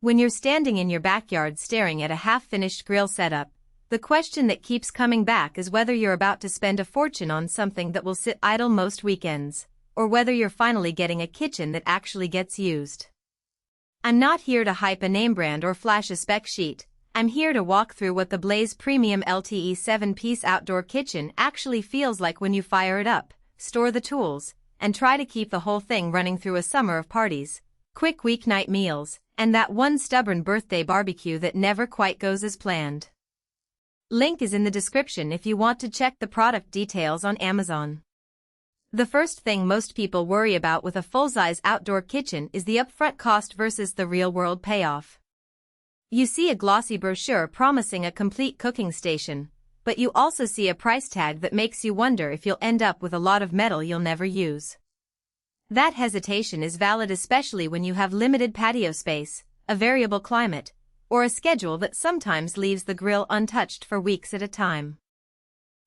When you're standing in your backyard staring at a half-finished grill setup, the question that keeps coming back is whether you're about to spend a fortune on something that will sit idle most weekends, or whether you're finally getting a kitchen that actually gets used. I'm not here to hype a name brand or flash a spec sheet. I'm here to walk through what the Blaze Premium LTE 7-piece outdoor kitchen actually feels like when you fire it up, store the tools, and try to keep the whole thing running through a summer of parties, quick weeknight meals, and that one stubborn birthday barbecue that never quite goes as planned. Link is in the description if you want to check the product details on Amazon. The first thing most people worry about with a full-size outdoor kitchen is the upfront cost versus the real-world payoff. You see a glossy brochure promising a complete cooking station, but you also see a price tag that makes you wonder if you'll end up with a lot of metal you'll never use. That hesitation is valid especially when you have limited patio space, a variable climate, or a schedule that sometimes leaves the grill untouched for weeks at a time.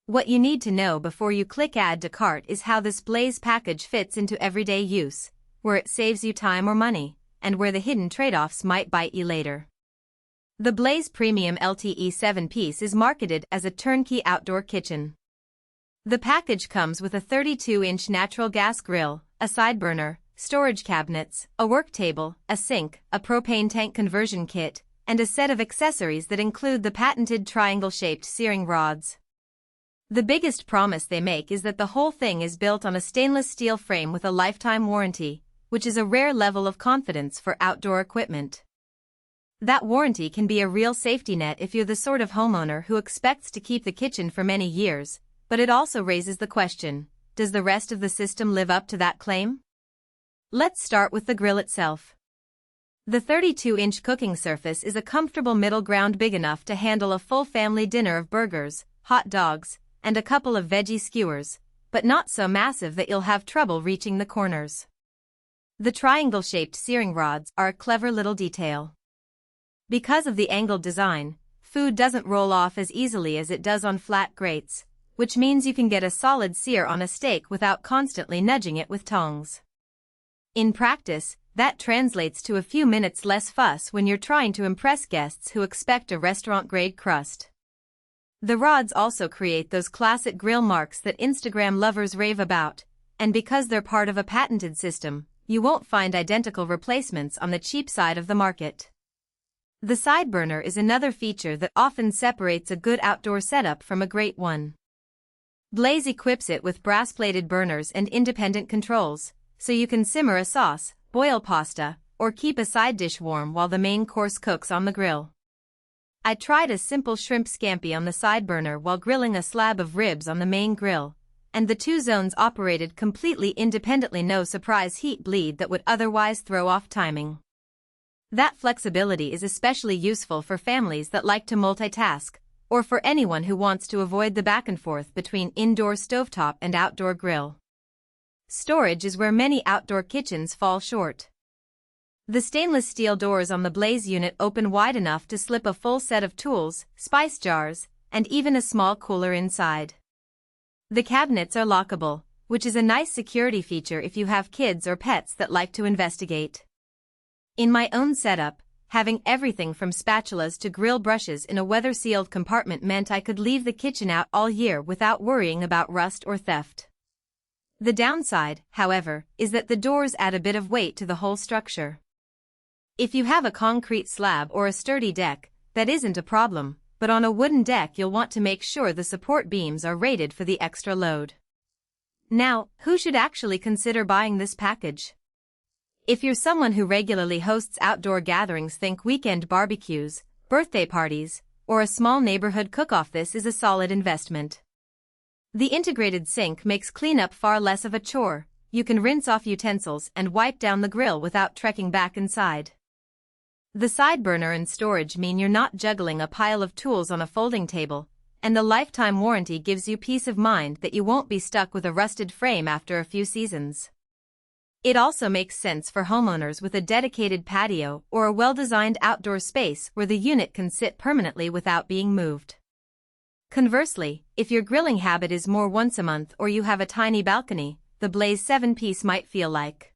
What you need to know before you click Add to Cart is how this Blaze package fits into everyday use, where it saves you time or money, and where the hidden trade-offs might bite you later. The Blaze Premium LTE 7-piece is marketed as a turnkey outdoor kitchen. The package comes with a 32-inch natural gas grill, a side burner, storage cabinets, a work table, a sink, a propane tank conversion kit, and a set of accessories that include the patented triangle-shaped searing rods. The biggest promise they make is that the whole thing is built on a stainless steel frame with a lifetime warranty, which is a rare level of confidence for outdoor equipment. That warranty can be a real safety net if you're the sort of homeowner who expects to keep the kitchen for many years, but it also raises the question, does the rest of the system live up to that claim? Let's start with the grill itself. The 32-inch cooking surface is a comfortable middle ground big enough to handle a full family dinner of burgers, hot dogs, and a couple of veggie skewers, but not so massive that you'll have trouble reaching the corners. The triangle-shaped searing rods are a clever little detail. Because of the angled design, food doesn't roll off as easily as it does on flat grates, which means you can get a solid sear on a steak without constantly nudging it with tongs. In practice, that translates to a few minutes less fuss when you're trying to impress guests who expect a restaurant-grade crust. The rods also create those classic grill marks that Instagram lovers rave about, and because they're part of a patented system, you won't find identical replacements on the cheap side of the market. The side burner is another feature that often separates a good outdoor setup from a great one. Blaze equips it with brass-plated burners and independent controls, so you can simmer a sauce, boil pasta, or keep a side dish warm while the main course cooks on the grill. I tried a simple shrimp scampi on the side burner while grilling a slab of ribs on the main grill, and the two zones operated completely independently, no surprise heat bleed that would otherwise throw off timing. That flexibility is especially useful for families that like to multitask, or for anyone who wants to avoid the back and forth between indoor stovetop and outdoor grill. Storage is where many outdoor kitchens fall short. The stainless steel doors on the Blaze unit open wide enough to slip a full set of tools, spice jars, and even a small cooler inside. The cabinets are lockable, which is a nice security feature if you have kids or pets that like to investigate. In my own setup, having everything from spatulas to grill brushes in a weather-sealed compartment meant I could leave the kitchen out all year without worrying about rust or theft. The downside, however, is that the doors add a bit of weight to the whole structure. If you have a concrete slab or a sturdy deck, that isn't a problem, but on a wooden deck you'll want to make sure the support beams are rated for the extra load. Now, who should actually consider buying this package? If you're someone who regularly hosts outdoor gatherings, think weekend barbecues, birthday parties, or a small neighborhood cook-off, this is a solid investment. The integrated sink makes cleanup far less of a chore. You can rinse off utensils and wipe down the grill without trekking back inside. The side burner and storage mean you're not juggling a pile of tools on a folding table, and the lifetime warranty gives you peace of mind that you won't be stuck with a rusted frame after a few seasons. It also makes sense for homeowners with a dedicated patio or a well-designed outdoor space where the unit can sit permanently without being moved. Conversely, if your grilling habit is more once a month or you have a tiny balcony, the Blaze 7-piece might feel like